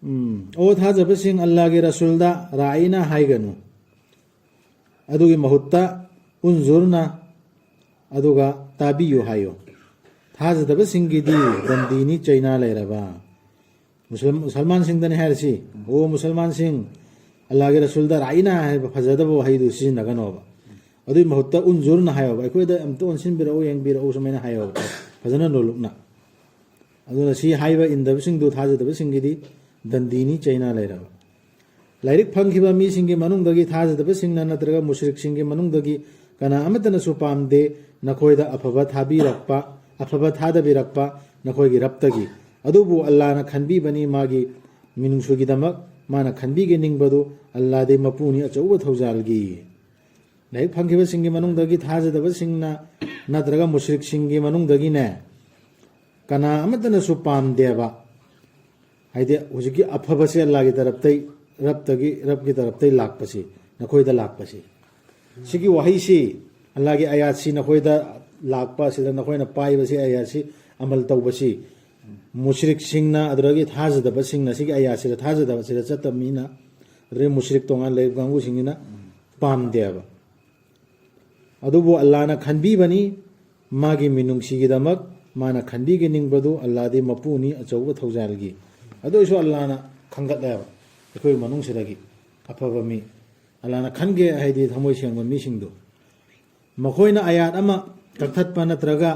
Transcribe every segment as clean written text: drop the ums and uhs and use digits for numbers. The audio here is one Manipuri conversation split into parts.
ओ थाजबसिंग अल्लाह के रसूलदा राइना हाइगनु अदुगी महुत्ता उनजुरना अदुगा ताबियु हायो थाजदबसिंगिदी दंदीनी चाइना लेरबा मुसलमान सिंह दने हारसी ओ मुसलमान सिंह अल्लाह के रसूलदा राइना है फजदबो हाइदु सिनगनोबा अदुई महुत्ता उनजुरना हायो अखोइदा अमतो अनसिन बिरओ यंग बिरओ समेना हायो फजना नोलुकना अदुना सी हाइबा इंदबसिंग दु थाजदबसिंगिदी दंदीनी चाइना लेरबा लाइरिक फंगिबा मी सिंगे मनुंगदगी थाजदबसिंगना नत्रगा मुशरिक सिंगे मनुंगदगी कना अमतनसु पामदे नखोइदा अफबा थाबीरक्पा अफबा थादबीरक्पा नखोइगी रप्तगी अदुबु अल्लाहना खनबीबनी मागी मिनुंसुगिदमक माना खनबीगे निंगबदु अल्लाह दे मपुनी अचौब थौजालगी लाइरिक फंगिबा सिंगे मनुंगदगी थाजदबसिंगना नत्रगा मुशरिक सिंगे मनुंगदगी ने कना अमतनसु पामदेबा हाइदे हुजिकी अफबसे अल्लाह की तरफतै रब की तरफतै लाकपसी नखोइदा लाकपसी सिगी वहीसी अल्लाह की आयात सी नखोइदा लाकपा सिदा नखोइना पाइबसी आयात सी अमल तौबसी मुशरिक सिंगना अदरगी थाजदबा सिंगना सिगी आयात सी थाजदबा सी चतमीना रे मुशरिक तोंगा ले गांगु सिंगिना पामदेबा अदुबु अल्लाहना खनबीबनी मागी मिनुंगसिगिदमक माना खनबीगे निंगबदु अल्लाह दे मपुनी अचौब थौजालगी अदुइसु अल्लाहना खंगतलेबा अखोइ मनुंगसिदगी अफबा मी अल्लाहना खनगे हाइदि थमोइ सेंगबा मिसिंगदु मखोइना आयात अमा कक्थतपा नत्रगा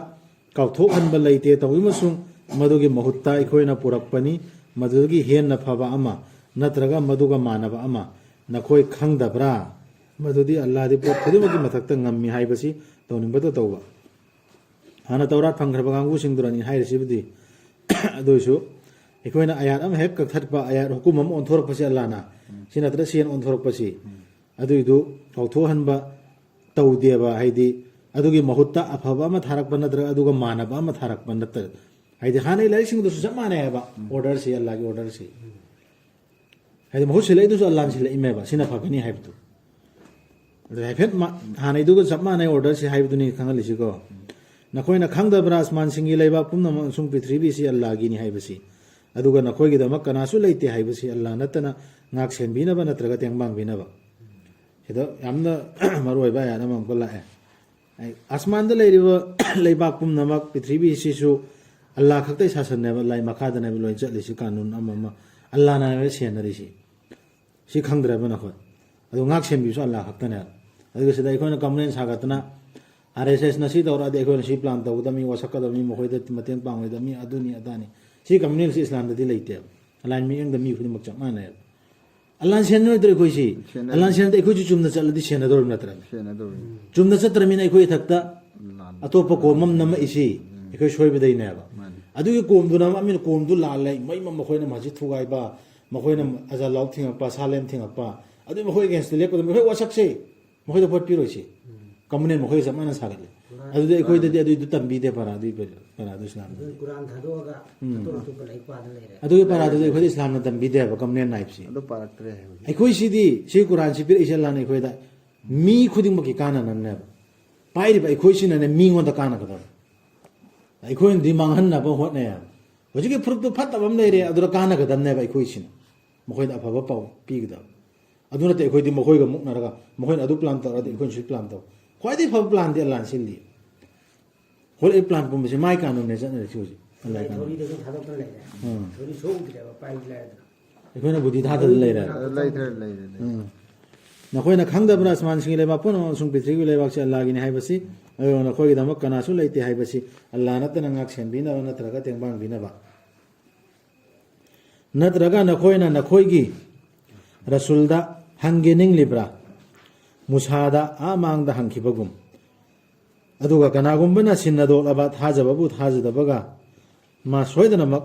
काउथोहनबा लैते तौइमसुंग मदुगी महुत्ता अखोइना पुरकपनी मदुगी हेन्ना फबा अमा नत्रगा मदुगा मानबा अमा नखोइ खंगदब्रा मदुदी अल्लाह दे पोत खुदिमकी मथक्ता ngам미 हाइबसी तौनिंगबदो तौबा हाना तौरात फंगरबा गांगु सिंगदुरानी हाइरसिबदी अदुइसु अखोइना आयात अमा हेक कक्थतपा आयात हुकुम अमा ओंथोरकपसी अल्लाहना सिनत्र सियन ओंथोरकपसी अदुइदु काउथोहनबा तौदेबा हाइदि अदुगी महुत्ता अफबा अमा थारकपा नत्र अदुगा मानबा अमा थारकपा नत्र हाइदि हानै लाइसिंगदुसु सब मानेबा ऑर्डर से अल्लाह की ऑर्डर से हाइदि महु सिलाइदुसु अल्लाह सिलाइमेबा सिना फगनी हाइबदु हाइफेट हानैदुगा सब मानै ऑर्डर से हाइबदुनि खंगलिसिको नखोइना खंगदब्रा आसमान सिंगी लेबा पुनम सुंग पृथ्वी से अल्लाह गिनी हाइबसी अदुगा नखोइगिदमक कनासु लेते हाइबसी अल्लाह नतना ngak senbinaba natraga tengbang binaba sedo yamna maroiba ya namam ko lae asman da leiriba leibak pum namak prithvi sisu allah khaktai sasan ne lai makha da ne loi chatli si kanun amama allah na ne senari si khangdra ba na kho adu ngak senbi su allah khakta ne adu se dai khona complain sagatna rss na si dawra de khona si plan ta udami wasakka da mi mohoi da mateng pang da mi aduni adani si complain si islam da di leite alain mi eng da mi khuni mak chama ne अल्लाह सेन नोइद्रे कोइसी अल्लाह सेन त एखोजु चुमना चलदि सेन दोर नत्र चुमना चत्रमिना एखोइ थक्ता अतोप कोमम नम इसी एखोइ सोइबदै नेबा अदुगी कोमदुना अमिन कोमदु लालै मै मम मखोइना माजि थुगाइबा मखोइना अजा लाउ थिंगपा सालेम थिंगपा अदु मखोइ अगेंस्ट लेको मखोइ वासकसे मखोइ भोट पिरोइसी कमने मखोइ समाना सागले अदु एखोइ ददि अदु तंबी दे परा दि परा दु इस्लाम कुरान थादोगा तो पलाई पाद लेरे अदु परा दु एखोइ इस्लाम न तंबी दे कमने नाइपसी अदु पारक्तरे एखोइ सिदि सि कुरान सि पिर इस्लाम ने एखोइ दा मी खुदिंग मकी काना नन्ने पाइरि बा एखोइ सिन ने मी गोंदा काना कदा एखोइ दि मांगहन ना बो होने होजिके फुरुक फतबम लेरे अदु काना कदम ने बा एखोइ सिन मखोइ दा अफबा पाउ पीगदा अदु नते एखोइ दि मखोइ ग मुकनारगा मखोइ अदु प्लान तरा दि एखोइ सि प्लान तौ ख्वाइदि फब प्लान दि अल्लाह सिलि होल ए प्लान पुम से माइ कानुन ने जन रसिउजी अल्लाह का थोड़ी देखो थादो कर लेरे थोड़ी सो उठिरेबा पाइ लायदा एखोइना बुद्धि थादो लेरे नखोइना खंगदब्रा आसमान सिंग लेबा पुन सुंग पृथ्वी लेबाक से अल्लाह गिनि हाइबसी नखोइgi दमक कनासु लेते हाइबसी अल्लाह नतना ngak senbina नत्रगा तेंगबांग बिनाबा नत्रगा नखोइना नखोइगी रसूलदा हंगे निंगलिब्रा मुसादा आमांगदा हंखिबगुम अदुगा कनागुंबना सिन्नदोलबा थाजबबु थाजदबगा मा सोयदनमक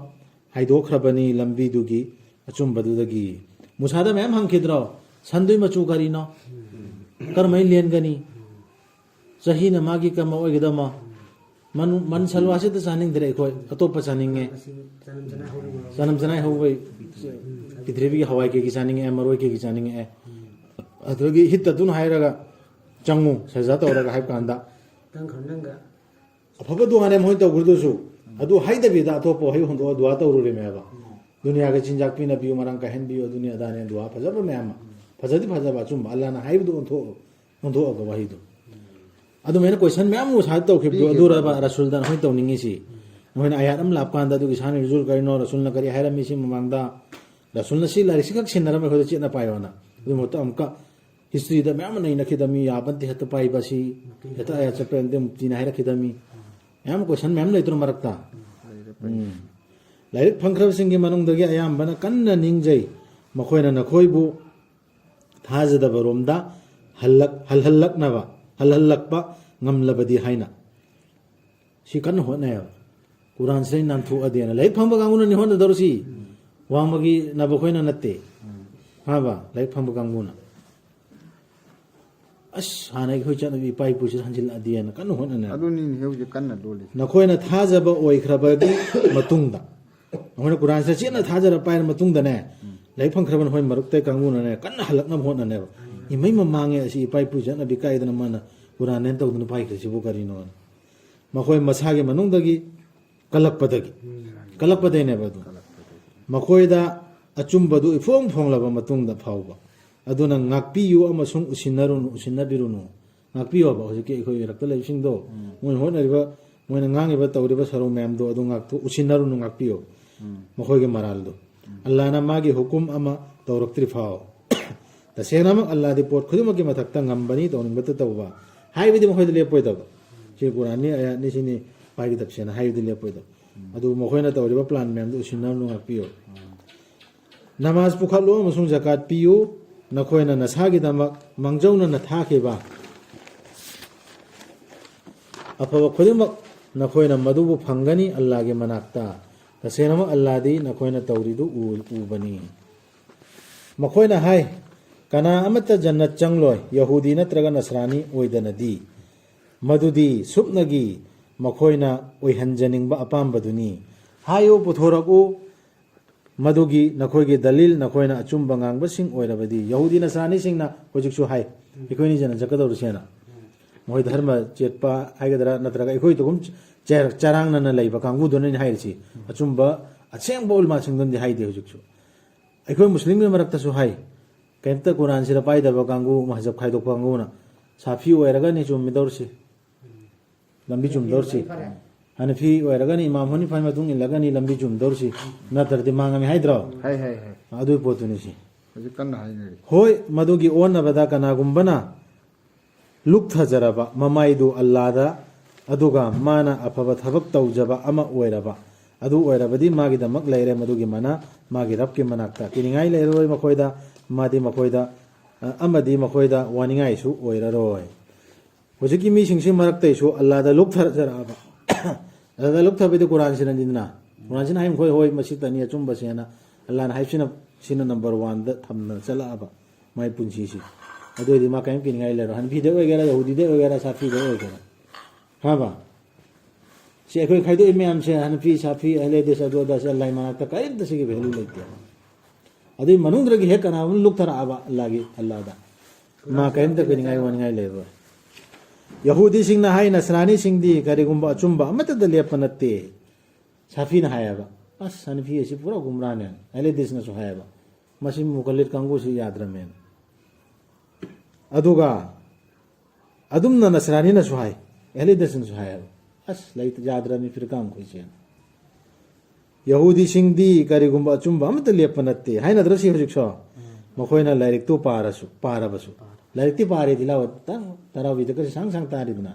हाइदोखरबनी लंबीदुगी अचुंबदुदगी मुसादा मैम हंखिद्रो संदुई मचु करिनो करमै लेनगनी सहीना मागी कम ओइगदमा मन सलवासे त चानिंग दरे खोय अतोप चानिंगे सनम जनाय होबै पृथ्वी हवाई के चानिंगे मरोय के चानिंगे अदुगी हित तुन हायरगा चंगु सजा तौरगा हाइब कांदा तंग खंडंगा अफब दुआने मोय तौगुरदुसु अदु हाइदबिदा अतोप हाइ होंदो दुआ तौरुरे मेबा दुनिया के चिंजाक पीना पियो मरंग कहन बियो दुनिया दाने दुआ फजब मैम फजदी फजब अचुम अल्लाह ना हाइब दो ओंथो अग वही दो अदु मैंने क्वेश्चन मैम वो साथ तो खिबदो अदुरा रसूल दा होय तौनिंगी सी मोहन आयात अम लाप कांदा दु किसान रिजुल करिनो रसूल न करी हैरम मिसी ममांगदा रसूल न सी लारिसी कक सिनरम हो चेना पायोना अदु मोतो अमका हिस्ट्री दा मैम नहीं नखिदमी याबंति हत पाई बसी हत आया चपेंदे मुक्ति ना रखिदमी मैम क्वेश्चन मैम लेतरो मरकता लाइक फंख्रबसिंगी मनुंगदगी अयामबना कन्ना निंगजै मखोयना नखोयबु थाजदबरोमदा हल्हल्लकपा ngamlabadi haina si kan hona ya quran sai nan thu adena lai phamba ganguna ni hona dorsi wamagi na bokhoina natte ha ba lai phamba ganguna as hanai khoi chana bi pai pu si hanjil adena kan hona na aduni ni heuje kan na dole na khoina thajaba oi khrabagi matungda hona quran sai chena thajara pai matungda ne lai phang khraban hoi maruk tai ganguna ne kan halakna hona ne imai mamange si pai pu chana bi kai dana mana Quran nen tau dunu pai khisi bu karino makhoi masage manungdagi kalakpadai ne badu makhoi da achumbadu ifong phong laba matungda phauba aduna ngakpi yu amasung usinabirunu ngakpi yo ba hojike khoi rakta le sing do mon hon riba mon ngangi ba tawriba saro mem do adu ngaktu usinarunu ngakpi yo makhoi ge maral do Allah na magi hukum ama tawraktri phao da senama Allah di pot khudima ge mathakta ngambani to ningbata tawba हाइबदी मखोय ले पोयदब जे कुरानी आया निसिनी पाइगी तपसेना हाइबदी ले पोयदब अदु मखोयना तवरिबा प्लान मैम दु सिना नु पियो नमाज पुखलो मसुं जाकात पियो नखोयना नसागी दमक मंगजौना न थाखेबा अफवा खुदिमक नखोयना मदुबु फंगनी अल्लाह गे मनाक्ता तसेनम अल्लाह दी नखोयना तवरिदु उबनी मखोयना हाय कना अमत जन्नत चंगलोय यहूदी नत्रगा नसरानी ओइदनदी मदुदी सुपनगी मखोयना ओइहंजनिंगबा अपामबदुनी हायो पुथोरकु मदुगी नखोयगे दलील नखोयना अचुंबा ngangbसिंग ओइरबदी यहूदी नसरानी सिंगना होजिकसु हाय इखोयनी जना जकदौरसेना मोय धर्म चेटपा हायगदरा नत्रगा इखोय तुगुम चारांगना लैबा कांगु दोननि हायरसी अचुंबा असेंबा उलमा सिंगदि हायदे होजिकसु इखोय मुस्लिम मरक्तसु हाय कैंता कुरान से पाई दबा कांगू महजब खाइदो कांगू ना साफी ओइरगा नि चुम मिदौरसी लंबी चुम दौरसी हनफी ओइरगा नि इमाम हनी फाइ मदुंग इलगा नि लंबी चुम दौरसी न तरदि मांगा मे हाइद्रो हाय अदु पोतुनि सी अजि कन हाय ने होय मदुगी ओन नबदा कना गुंबना लुक थजरबा ममाइदु अल्लाहदा अदुगा माना अफबा थबक तौजबा अमा ओइरबा अदु ओइरबदी मागी दमक लेरे मदुगी मना मागी रब के मनाक्ता किनिंगाई लेरोय मखोयदा मादी मखोयदा अमदी मखोयदा वानिंगाइसु ओइररोय होजिकी मी सिंगसि मरक्तैसु अल्लाहदा लुक थजरबा अल्लाहदा लुक थबेदि कुरान सिनदिना कुरान सिन हाइम खोय होय मसि तनि अचुंबा सेना अल्लाहना हाइसिना सिना नंबर 1 दा थमना चलाबा माय पुंसीसी अदोयदि मा कायम किनिंगाई लेरो हनफी दे ओइगेरा यहूदी दे ओइगेरा साफी दे ओइगेरा हाबा से खोय खाइदो इमाम से हनफी साफी अहले देश अदोदा से अल्लाह मानता कायम दसे के वैल्यू लेते अदि मनुंद्रगी हे कना लुक थरा आबा अल्लाहगी अल्लाहदा मा कायम त किनिंगाई वानिंगाई लेरो यहूदी सिंगना हाय नसरानी सिंगदी करिगुंबा अचुंबा अमत द लेपनते साफी न हायबा अस हनफी से पूरा गुमराने अहले देश न सो हायबा मसिम मुकल्लिद कांगू से याद रमेन अदुगा अदुमना नसरानी न सो हाय अहले देश न सो हायबा अस लाइट याद रमी फिर काम कोई से यहूदी सिंगदी करिगुंबा अचुंबा अमत लेपनते हाय नद्रसी हुजिक्सो मखोयना लाइरिक तो पारबसु लाइरिक ति पारे दिला तरावी तक सांग सांग तारिदना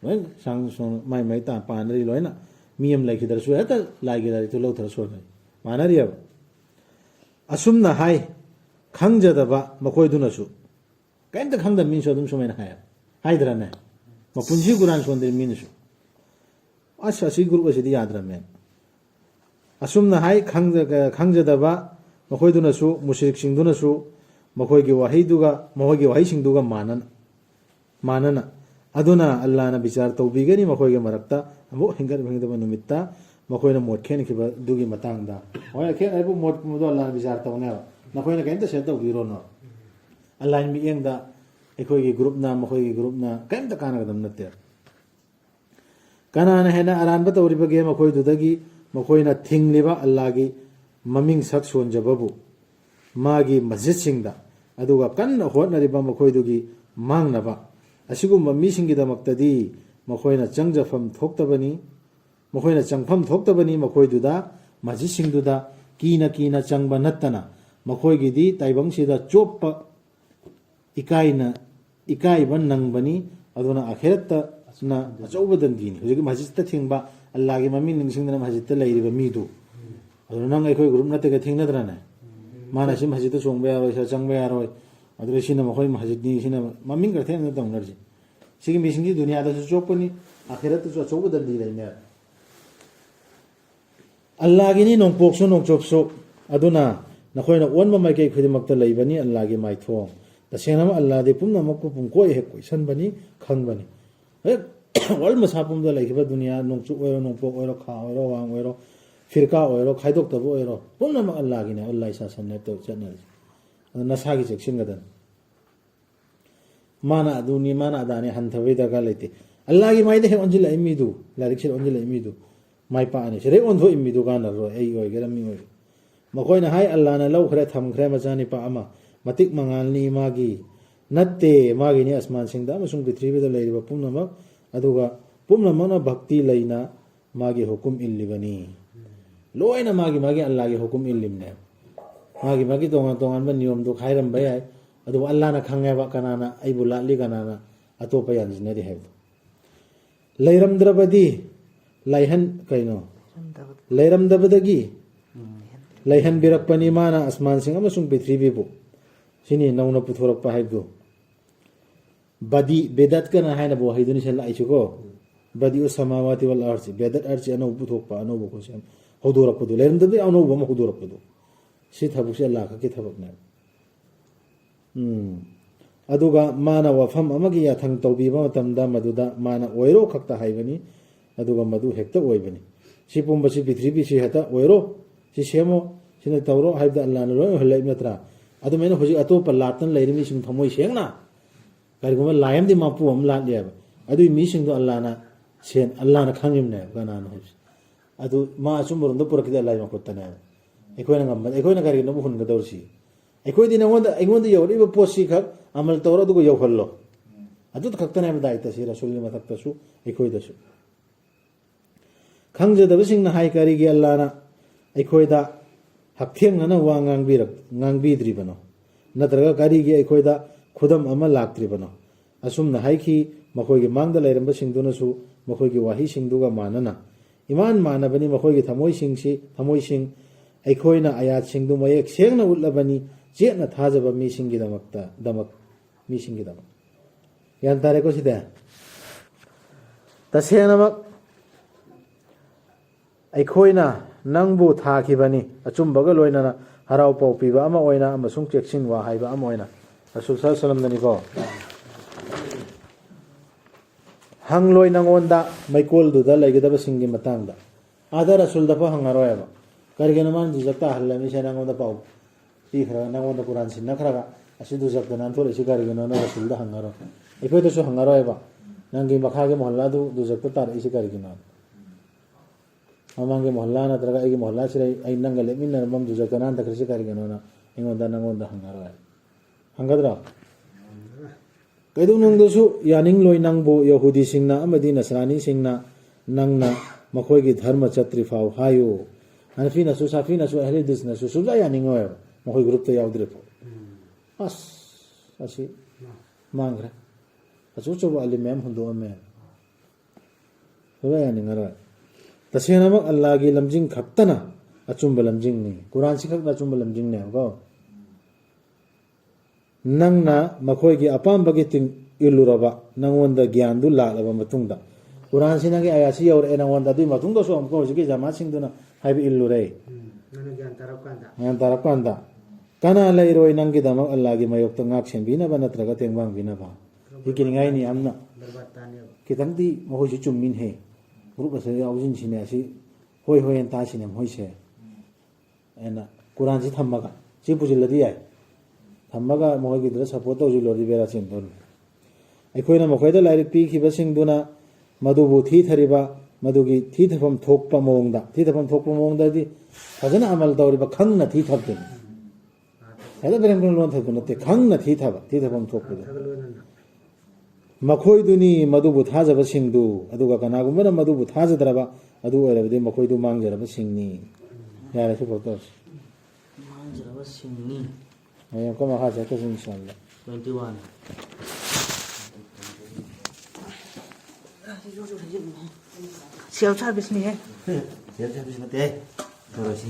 वे सांग सो माय ता पानरी लोयना मियम लाइखिदरसु हेता लागिदारि तो लौथर सोनै मानरियब असुमना हाय खंगजदबा मखोयदुनसु कैंत खंगद मिनसु दुम सोमेना हाय हायद्राने मपुंजी कुरान सोंदि मिनसु असी ग्रुप असिदि याद्रमे असुमना हाय खंगजदबा मखोयदुनसु मुशरिक सिंगदुनसु मखोयगी वाहिदुगा मखोयगी वाहिसिंगदुगा मानना अदुना अल्लाहना विचार तौबिगनी मखोयगे मरक्ता अमु हिंगर भिंगदबा नुमित्ता मखोयना मोट खेनखिबा दुगी मतंगदा होय खे आइबु मोट मुदो अल्लाहना विचार तौने नखोयना कैंत सेट तौबिरोनो अल्लाह मी एंगदा एखोयगी ग्रुपना मखोयगी ग्रुपना कैंत कानगदम नते कनाना हेना अरानबा तौरिबगे मखोयदुदगी मखोयना थिंगलिबा अल्लाहगी ꯃꯃꯤꯡ ꯁꯛ ꯁꯣꯟꯖꯕꯕꯨ ꯃꯥꯒꯤ ꯃꯁꯖꯤꯠꯁꯤꯡꯗ ꯑꯗꯨꯒ ꯀꯟꯅ ꯍꯣꯠꯅꯔꯤꯕ ꯃꯈꯣꯏꯗꯨꯒꯤ ꯃꯥꯡꯅꯕ ꯑꯁꯤꯒꯨꯝꯕ ꯃꯤꯁꯤꯡꯒꯤꯗꯃꯛꯇꯗꯤ ꯃꯈꯣꯏꯅ ꯆꯪꯖꯐꯝ ꯊꯣꯛꯇꯕꯅꯤ, ꯃꯈꯣꯏꯅ ꯆꯪꯐꯝ ꯊꯣꯛꯇꯕꯅꯤ ꯃꯈꯣꯏꯗꯨꯗ ꯃꯁꯖꯤꯠꯁꯤꯡꯗꯨꯗ ꯀꯤꯅ ꯀꯤꯅ ꯆꯪꯕ ꯅꯠꯇꯅ ꯃꯈꯣꯏꯒꯤꯗꯤ ꯇꯥꯏꯕꯪꯁꯤꯗ ꯆꯣꯞꯄ ꯏꯀꯥꯏꯕ ꯅꯪꯕꯅꯤ, ꯑꯗꯨꯅ ꯑꯈꯦꯔꯠꯇꯅ ꯑꯆꯧꯕ ꯗꯟꯗꯤꯅꯤ꯫ ꯍꯧꯖꯤꯛꯀꯤ ꯃꯁꯖꯤꯠꯇ ꯊꯤꯡꯕ ꯑꯜꯂꯥꯍꯒꯤ ꯃꯃꯤꯡ ꯅꯤꯡꯁꯤꯡꯗꯅ ꯃꯁꯖꯤꯠꯇ ꯂꯩꯔꯤꯕ ꯃꯤꯗꯨ, ꯑꯗꯨꯅ ꯅꯪ ꯑꯩꯈꯣꯏ ꯒ꯭ꯔꯨꯞ ꯅꯠꯇꯦꯒ ꯊꯦꯡꯅꯗ꯭ꯔꯅꯦ? ꯃꯥꯅ ꯁꯤ ꯃꯁꯖꯤꯠꯇ ꯆꯣꯡꯕ ꯌꯥꯔꯣꯏ, ꯁꯤꯗ ꯆꯪꯕ ꯌꯥꯔꯣꯏ, ꯑꯗꯨꯒ ꯁꯤꯅ ꯃꯈꯣꯏ ꯃꯁꯖꯤꯠꯅꯤ, ꯁꯤꯅ ꯃꯃꯤꯡ ꯈꯔ ꯊꯦꯡꯅ ꯇꯧꯅꯔꯤꯁꯤ꯫ ꯁꯤꯒꯤ ꯃꯤꯁꯤꯡꯁꯤ ꯗꯨꯅꯤꯌꯥꯗꯁꯨ ꯆꯣꯞꯄꯅꯤ, ꯑꯈꯦꯔꯠꯇꯁꯨ ꯑꯆꯧꯕ ꯗꯟꯗꯤ ꯂꯩꯅꯦ꯫ ꯑꯜꯂꯥꯍꯒꯤꯅꯤ ꯅꯣꯡꯄꯣꯛꯁꯨ ꯅꯣꯡꯆꯨꯞꯁꯨ, ꯑꯗꯨꯅ ꯅꯈꯣꯏꯅ ꯑꯣꯟꯕ ꯃꯥꯏꯀꯩ ꯈꯨꯗꯤꯡꯃꯛꯇ ꯂꯩꯕꯅꯤ ꯑꯜꯂꯥꯍꯒꯤ ꯃꯥꯏꯊꯣꯡ꯫ ꯇꯁꯦꯡꯅꯃꯛ ꯑꯜꯂꯥꯍꯗꯤ ꯄꯨꯝꯅꯃꯛꯄꯨ ꯄꯨꯡꯀꯣꯏ ꯍꯦꯛ ꯀꯣꯏꯁꯟꯕꯅꯤ, ꯈꯪꯕꯅꯤ꯫ ꯍꯦꯛ ꯋꯥꯔꯜ ꯃꯁꯥ ꯄꯨꯝꯕꯗ ꯂꯩꯈꯤꯕ ꯗꯨꯅꯤꯌꯥ, ꯅꯣꯡꯆꯨꯞ ꯑꯣꯏꯔꯣ, ꯅꯣꯡꯄꯣꯛ ꯑꯣꯏꯔꯣ, ꯈꯥ ꯑꯣꯏꯔꯣ, ꯋꯥꯡ ꯑꯣꯏꯔꯣ, ꯐꯤꯔꯀꯥ ꯑꯣꯏꯔꯣ, ꯈꯥꯏꯗꯣꯛꯇꯕ ꯑꯣꯏꯔꯣ, ꯄꯨꯝꯅꯃꯛ ꯑꯜꯂꯥꯍꯒꯤꯅꯦ, ꯑꯜꯂꯥꯍ ꯁꯥꯁꯟꯅꯦ ꯆꯠꯅꯔꯤꯁꯦ꯫ ꯑꯗꯨ ꯅꯁꯥꯒꯤ ꯆꯦꯛꯁꯤꯟꯒꯗꯕꯅꯤ꯫ ꯃꯥꯅ ꯑꯗꯨꯅꯤ ꯃꯥꯅ ꯑꯗꯥꯅꯤ ꯍꯟꯊꯕꯒꯤ ꯗꯔꯀꯥꯔ ꯂꯩꯇꯦ꯫ ꯑꯜꯂꯥꯍꯒꯤ ꯃꯥꯏꯗ ꯍꯦꯛ ꯑꯣꯟꯁꯤꯜꯂꯛꯏ ꯃꯤꯗꯨ, ꯂꯥꯏꯔꯤꯛꯁꯤꯗ ꯑꯣꯟꯁꯤꯜꯂꯛꯏ ꯃꯤꯗꯨ ꯃꯥꯏ ꯄꯥꯛꯑꯅꯤ꯫ ꯁꯤꯗꯩ ꯑꯣꯟꯊꯣꯛꯏ ꯃꯤꯗꯨ ꯀꯥꯟꯅꯔꯣꯏ, ꯑꯩ ꯑꯣꯏꯒꯦꯔꯥ ꯃꯤ ꯑꯣꯏꯒꯦꯔꯥ꯫ ꯃꯈꯣꯏꯅ ꯍꯥꯏ ꯑꯜꯂꯥꯍꯅ ꯂꯧꯈ꯭ꯔꯦ ꯊꯝꯈ꯭ꯔꯦ ꯃꯆꯥꯅꯤꯄꯥ ꯑꯃ, ꯃꯇꯤꯛ ꯃꯉꯥꯜꯅꯤ ꯃꯥꯒꯤ, ꯅꯠꯇꯦ, ꯃꯥꯒꯤꯅꯤ ꯑꯁꯃꯥꯟꯁꯤꯡꯗ ꯑꯃꯁꯨꯡ ꯄ꯭ꯔꯤꯊꯤꯕꯤꯗ ꯂꯩꯔꯤꯕ ꯄꯨꯝꯅꯃꯛ, ꯑꯗꯨꯒ ꯄꯨꯝꯅꯃꯛꯅ ꯚꯛꯇꯤ ꯂꯩꯅ ꯃꯥꯒꯤ ꯍꯨꯀꯨꯝ ꯏꯜꯂꯤꯕꯅꯤ꯫ ꯂꯣꯏꯅ ꯃꯥꯒꯤ ꯑꯜꯂꯥꯍꯒꯤ ꯍꯨꯀꯨꯝ ꯏꯜꯂꯤꯕꯅꯦ꯫ ꯃꯥꯒꯤ ꯇꯣꯉꯥꯟ ꯇꯣꯉꯥꯟꯕ ꯅꯤꯌꯣꯝꯗꯨ ꯈꯥꯏꯔꯝꯕ ꯌꯥꯏ, ꯑꯗꯨꯕꯨ ꯑꯜꯂꯥꯍꯅ ꯈꯪꯉꯦꯕ ꯀꯅꯥꯅ ꯑꯩꯕꯨ ꯂꯥꯠꯂꯤ, ꯀꯅꯥꯅ ꯑꯇꯣꯞꯄ ꯌꯥꯟꯁꯤꯟꯅꯔꯤ ꯍꯥꯏꯕꯗꯣ꯫ ꯂꯩꯔꯝꯗꯕꯗꯒꯤ ꯂꯩꯍꯟꯕꯤꯔꯛꯄꯅꯤ ꯃꯥꯅ ꯑꯁꯃꯥꯟꯁꯤꯡ ꯑꯃꯁꯨꯡ ꯄ꯭ꯔꯤꯊꯤꯕꯤꯕꯨ꯫ ꯁꯤꯅꯤ ꯅꯧꯅ ꯄꯨꯊꯣꯔꯛꯄ ꯍꯥꯏꯕꯗꯨ꯫ ꯕꯗꯤ ꯕꯦꯗꯠꯀꯅ ꯍꯥꯏꯅꯕ ꯋꯥꯍꯩꯗꯨꯅꯤ ꯁꯤꯗ ꯂꯥꯛꯏꯁꯤꯀꯣ꯫ ꯕꯗꯤꯎ ꯁꯃꯥꯋꯥꯇꯤ ꯋꯥꯜ ꯑꯔꯗ, ꯕꯦꯗꯠ ꯑꯔꯗꯁꯤ ꯑꯅꯧꯕ ꯄꯨꯊꯣꯛꯄ, ꯑꯅꯧꯕ ꯈꯣꯠꯁꯦ ꯍꯧꯗꯣꯔꯛꯄꯗꯨ, ꯂꯩꯔꯝꯗꯕꯗꯒꯤ ꯑꯅꯧꯕ ꯑꯃ ꯍꯧꯗꯣꯔꯛꯄꯗꯨ, ꯁꯤ ꯊꯕꯛꯁꯦ ꯑꯜꯂꯥꯍ ꯈꯛꯀꯤ ꯊꯕꯛꯅꯦꯕ꯫ ꯑꯗꯨꯒ ꯃꯥꯅ ꯋꯥꯐꯝ ꯑꯃꯒꯤ ꯌꯥꯊꯪ ꯇꯧꯕꯤꯕ ꯃꯇꯝꯗ ꯃꯗꯨꯗ ꯃꯥꯅ ꯑꯣꯏꯔꯣ ꯈꯛꯇ ꯍꯥꯏꯕꯅꯤ, ꯑꯗꯨꯒ ꯃꯗꯨ ꯍꯦꯛꯇ ꯑꯣꯏꯕꯅꯤ꯫ ꯁꯤ ꯄꯨꯝꯕꯁꯤ ꯄ꯭ꯔꯤꯊꯤꯕꯤꯁꯤ ꯍꯦꯛꯇ ꯑꯣꯏꯔꯣ, ꯁꯤ ꯁꯦꯝꯃꯣ, ꯁꯤꯅ ꯇꯧꯔꯣ ꯍꯥꯏꯕꯗ ꯑꯜꯂꯥꯍꯅ ꯂꯣꯏ ꯑꯣꯏꯍꯜꯂꯛꯏ ꯅꯠꯇ꯭ꯔꯥ? ꯑꯗꯨꯃꯥꯏꯅ ꯍꯧꯖꯤꯛ ꯑꯇꯣꯞꯄ ꯂꯥꯠꯇꯅ ꯂꯩꯔꯤꯕ ꯃꯤꯁꯤꯡ ꯊꯃꯣꯏ ꯁꯦꯡꯅ ꯀꯔꯤꯒꯨꯝꯕ ꯂꯥꯏ ꯑꯃꯗꯤ ꯃꯄꯨ ꯑꯃ ꯂꯥꯠꯂꯦꯕ, ꯑꯗꯨꯒꯤ ꯃꯤꯁꯤꯡꯗꯣ ꯑꯜꯂꯥꯍꯅ ꯈꯪꯉꯤꯕꯅꯦꯕ ꯀꯅꯥꯅꯣ ꯍꯥꯏꯕꯁꯤ꯫ ꯑꯗꯨ ꯃꯥ ꯑꯆꯨꯝꯕꯔꯣꯝꯗ ꯄꯨꯔꯛꯈꯤꯗꯦ ꯑꯜꯂꯥꯍꯒꯤ ꯃꯈꯨꯠꯇꯅꯦꯕ꯫ ꯑꯩꯈꯣꯏꯅ ꯉꯝꯕꯅꯤ, ꯑꯩꯈꯣꯏꯅ ꯀꯔꯤꯒꯤꯅꯣꯕꯨ ꯍꯨꯟꯒꯗꯧꯔꯤꯁꯤ? ꯑꯩꯈꯣꯏꯗꯤ ꯑꯩꯉꯣꯟꯗ ꯌꯧꯔꯛꯏꯕ ꯄꯣꯠꯁꯤ ꯈꯛ ꯑꯃꯜ ꯇꯧꯔꯣ ꯑꯗꯨꯒ ꯌꯧꯍꯜꯂꯣ, ꯑꯗꯨꯗ ꯈꯛꯇꯅꯦꯕ ꯗꯥꯏꯇꯁꯤ, ꯔꯁꯨꯜꯒꯤ ꯃꯊꯛꯇꯁꯨ ꯑꯩꯈꯣꯏꯗꯁꯨ꯫ ꯈꯪꯖꯗꯕꯁꯤꯡꯅ ꯍꯥꯏ ꯀꯔꯤꯒꯤ ꯑꯜꯂꯥꯍꯅ ꯑꯩꯈꯣꯏꯗ ꯍꯛꯊꯦꯡꯅꯅ ꯋꯥ ꯉꯥꯡꯕꯤꯗ꯭ꯔꯤꯕꯅꯣ, ꯅꯠꯇ꯭ꯔꯒ ꯀꯔꯤꯒꯤ ꯑꯩꯈꯣꯏꯗ ꯈꯨꯗꯝ ꯑꯃ ꯂꯥꯛꯇ꯭ꯔꯤꯕꯅꯣ? ꯑꯁꯨꯝꯅ ꯍꯥꯏꯈꯤ, ꯃꯈꯣꯏꯒꯤ ꯃꯥꯡꯗ ꯂꯩꯔꯝꯕꯁꯤꯡꯗꯨꯅꯁꯨ ꯃꯈꯣꯏꯒꯤ ꯋꯥꯍꯩꯁꯤꯡꯗꯨꯒ ꯃꯥꯟꯅꯅ ꯏꯃꯥꯟ ꯃꯥꯟꯅꯕꯅꯤ꯫ ꯃꯈꯣꯏꯒꯤ ꯊꯃꯣꯏꯁꯤꯡ ꯑꯩꯈꯣꯏꯅ ꯑꯌꯥꯠꯁꯤꯡꯗꯨ ꯃꯌꯦꯛ ꯁꯦꯡꯅ ꯎꯠꯂꯕꯅꯤ, ꯆꯦꯠꯅ ꯊꯥꯖꯕ ꯃꯤꯁꯤꯡꯒꯤꯗꯃꯛ꯫ ꯒ꯭ꯌꯥꯟ ꯇꯥꯔꯦꯀꯣ ꯁꯤꯗ? ꯇꯁꯦꯡꯅꯃꯛ ꯑꯩꯈꯣꯏꯅ ꯅꯪꯕꯨ ꯊꯥꯈꯤꯕꯅꯤ, ꯑꯆꯨꯝꯕꯒ ꯂꯣꯏꯅꯅ ꯍꯔꯥꯎ ꯄꯥꯎ ꯄꯤꯕ ꯑꯃ ꯑꯣꯏꯅ ꯑꯃꯁꯨꯡ ꯆꯦꯛꯁꯤꯟꯋꯥ ꯍꯥꯏꯕ ꯑꯃ ꯑꯣꯏꯅ꯫ ꯔꯁꯨꯜ ꯁꯜꯂꯜꯂꯥꯍꯨ ꯑꯂꯩꯍꯤ ꯋꯁꯜꯂꯝꯗꯅꯤꯀꯣ꯫ ꯍꯪꯂꯣꯏ ꯅꯪꯉꯣꯟꯗ ꯃꯩꯀꯣꯜꯗꯨꯗ ꯂꯩꯒꯗꯕꯁꯤꯡꯒꯤ ꯃꯇꯥꯡꯗ꯫ ꯑꯥꯗ ꯔꯁꯨꯜꯗꯐꯥꯎ ꯍꯪꯉꯔꯣꯏꯕ, ꯀꯔꯤꯒꯤꯅꯣ ꯃꯥꯅ ꯗꯨꯖꯛ ꯇꯥꯍꯜꯂꯝꯃꯤꯁꯦ? ꯅꯪꯉꯣꯟꯗ ꯄꯥꯎ ꯄꯤꯈ꯭ꯔꯒ, ꯅꯪꯉꯣꯟꯗ ꯀꯨꯔꯥꯟ ꯁꯤꯟꯅꯈ꯭ꯔꯒ ꯑꯁꯤ ꯗꯨꯖꯛꯇ ꯅꯥꯟꯊꯣꯔꯛꯏꯁꯤ ꯀꯔꯤꯒꯤꯅꯣ? ꯔꯁꯨꯜꯗ ꯍꯪꯉꯔꯣꯏ, ꯑꯩꯈꯣꯏꯗꯁꯨ ꯍꯪꯉꯔꯣꯏꯕ, ꯅꯪꯒꯤ ꯃꯈꯥꯒꯤ ꯃꯣꯍꯜꯂꯥꯗꯨ ꯗꯨꯖꯛꯇ ꯇꯥꯔꯛꯏꯁꯤ ꯀꯔꯤꯒꯤꯅꯣ? ꯃꯃꯥꯡꯒꯤ ꯃꯣꯍꯜꯂꯥ ꯅꯠꯇ꯭ꯔꯒ ꯑꯩꯒꯤ ꯃꯣꯍꯜꯂꯥꯁꯤꯗ ꯑꯩ ꯅꯪꯒ ꯂꯦꯞꯃꯤꯟꯅꯔꯝꯕ ꯗꯨꯖꯛꯇ ꯅꯥꯟꯊꯈ꯭ꯔꯤꯁꯤ ꯀꯔꯤꯒꯤꯅꯣꯅ ꯅꯪꯉꯣꯟꯗ ꯍꯪꯉꯔꯣꯏ꯫ ꯍꯪꯒꯗ꯭ꯔꯣ? ꯀꯩꯗꯧꯅꯨꯡꯗꯁꯨ ꯌꯥꯅꯤꯡꯂꯣꯏ ꯅꯪꯕꯨ ꯌꯍꯨꯗꯤꯁꯤꯡꯅ ꯑꯃꯗꯤ ꯅꯁꯔꯥꯅꯤꯁꯤꯡꯅ ꯅꯪꯅ ꯃꯈꯣꯏꯒꯤ ꯙꯔꯃ ꯆꯠꯇ꯭ꯔꯤ ꯐꯥꯎ ꯍꯥꯏꯌꯨ꯫ ꯍꯅꯐꯤꯅꯁꯨ, ꯁꯥꯐꯤꯅꯁꯨ, ꯑꯍ꯭ꯂꯨ ꯍꯗꯤꯁꯅꯁꯨ ꯁꯨꯡꯌꯥ ꯌꯥꯅꯤꯡꯉꯣꯏꯕ ꯃꯈꯣꯏ ꯒ꯭ꯔꯨꯞꯇ ꯌꯥꯎꯗ꯭ꯔꯤ ꯐꯥꯎ꯫ ꯑꯁꯤ ꯃꯥꯡꯈ꯭ꯔꯦ, ꯑꯆꯧ ꯑꯂꯤꯝ ꯃꯌꯥꯝ ꯍꯨꯟꯗꯣꯛꯑꯝꯃꯦ, ꯁꯨꯡꯌꯥ ꯌꯥꯅꯤꯡꯉꯔꯣꯏ꯫ ꯇꯁꯦꯡꯅꯃꯛ ꯑꯜꯂꯥꯍꯒꯤ ꯂꯝꯖꯤꯡ ꯈꯛꯇꯅ ꯑꯆꯨꯝꯕ ꯂꯝꯖꯤꯡꯅꯤ, ꯀꯨꯔꯥꯟꯁꯤ ꯈꯛꯇ ꯑꯆꯨꯝꯕ ꯂꯝꯖꯤꯡꯅꯦꯕꯀꯣ꯫ ꯅꯪꯅ ꯃꯈꯣꯏꯒꯤ ꯑꯄꯥꯝꯕꯒꯤ ꯏꯜꯂꯨꯔꯕ, ꯅꯪꯉꯣꯟꯗ ꯒ꯭ꯌꯥꯟꯗꯨ ꯂꯥꯛꯂꯕ ꯃꯇꯨꯡꯗ, ꯀꯨꯔꯥꯟꯁꯤ ꯅꯪꯒꯤ ꯑꯌꯥꯠꯁꯤ ꯌꯧꯔꯛꯑꯦ ꯅꯪꯉꯣꯟꯗ, ꯑꯗꯨꯒꯤ ꯃꯇꯨꯡꯗꯁꯨ ꯑꯃꯨꯛꯀ ꯍꯧꯖꯤꯛꯀꯤ ꯖꯃꯥꯠꯁꯤꯡꯗꯨꯅ ꯍꯥꯏꯕ ꯏꯜꯂꯨꯔꯦ, ꯒ꯭ꯌꯥꯟ ꯇꯥꯔꯛꯀꯥꯟꯗ ꯀꯅꯥ ꯂꯩꯔꯣꯏ ꯅꯪꯒꯤꯗꯃꯛ ꯑꯜꯂꯥꯍꯒꯤ ꯃꯥꯌꯣꯛꯇ ꯉꯥꯛ ꯁꯦꯟꯕꯤꯅꯕ ꯅꯠꯇ꯭ꯔꯒ ꯇꯦꯡꯕꯥꯡꯕꯤꯅꯕ? ꯍꯤꯛꯀꯤꯅꯤꯡꯉꯥꯏꯅꯤ ꯌꯥꯝꯅ, ꯈꯤꯇꯪꯗꯤ ꯃꯈꯣꯏꯁꯤ ꯆꯨꯝꯃꯤꯟꯍꯦ, ꯒ꯭ꯔꯨꯞ ꯑꯁꯤꯗ ꯌꯥꯎꯁꯤꯟꯁꯤꯅꯦ, ꯑꯁꯤ ꯍꯣꯏ ꯍꯦꯟ ꯇꯥꯁꯤꯅꯦ ꯃꯈꯣꯏꯁꯦ ꯑꯩꯅ ꯀꯨꯔꯥꯟꯁꯤ ꯊꯝꯃꯒ ꯁꯤ ꯄꯨꯁꯤꯜꯂꯗꯤ ꯌꯥꯏ, ꯊꯝꯃꯒ ꯃꯈꯣꯏꯒꯤꯗꯨꯗ ꯁꯞꯄꯣꯔꯠ ꯇꯧꯁꯤꯜꯂꯨꯔꯗꯤ ꯕꯦꯔꯥ ꯆꯦꯟꯗꯣꯏꯅꯤ꯫ ꯑꯩꯈꯣꯏꯅ ꯃꯈꯣꯏꯗ ꯂꯥꯏꯔꯤꯛ ꯄꯤꯈꯤꯕꯁꯤꯡꯗꯨꯅ ꯃꯗꯨꯕꯨ ꯊꯤꯊꯔꯤꯕ ꯃꯗꯨꯒꯤ ꯊꯤꯊꯐꯝ ꯊꯣꯛꯄ ꯃꯑꯣꯡꯗ ꯊꯤꯊꯐꯝ ꯊꯣꯛꯄ ꯃꯑꯣꯡꯗꯗꯤ ꯐꯖꯅ ꯑꯃꯜ ꯇꯧꯔꯤꯕ ꯈꯪꯅ ꯊꯤꯊꯕꯗꯨꯅꯤ ꯍꯦꯛꯇ ꯕꯦꯔꯦꯡ ꯕꯦꯔꯦꯡ ꯂꯣꯟꯊꯕꯗꯨ ꯅꯠꯇꯦ ꯈꯪꯅ ꯊꯤꯊꯕ ꯊꯤꯊꯐꯝ ꯊꯣꯛꯄꯗꯨ ꯃꯈꯣꯏꯗꯨꯅꯤ ꯃꯗꯨꯕꯨ ꯊꯥꯖꯕꯁꯤꯡꯗꯨ ꯑꯗꯨꯒ ꯀꯅꯥꯒꯨꯝꯕꯅ ꯃꯗꯨꯕꯨ ꯊꯥꯖꯗ꯭ꯔꯕ ꯑꯗꯨ ꯑꯣꯏꯔꯕꯗꯤ ꯃꯈꯣꯏꯗꯨ ꯃꯥꯡꯖꯔꯕꯁꯤꯡꯅꯤ ꯌꯥꯔꯦ ꯁꯤ ꯇꯧꯔꯁꯤ ꯃꯥꯡꯖꯔꯕꯁꯤꯡꯅꯤ ꯍꯌꯦꯡ ꯑꯃꯨꯛꯀ ꯃꯈꯥ ꯆꯠꯀꯁꯤ ꯏꯟꯁꯥꯜꯂꯥ 21 ꯁꯦꯜ ꯁꯥꯔꯚꯤꯁꯅꯤꯍꯦ ꯁꯦꯜ ꯁꯥꯔꯚꯤꯁ ꯅꯠꯇꯦ ꯇꯧꯔꯁꯤ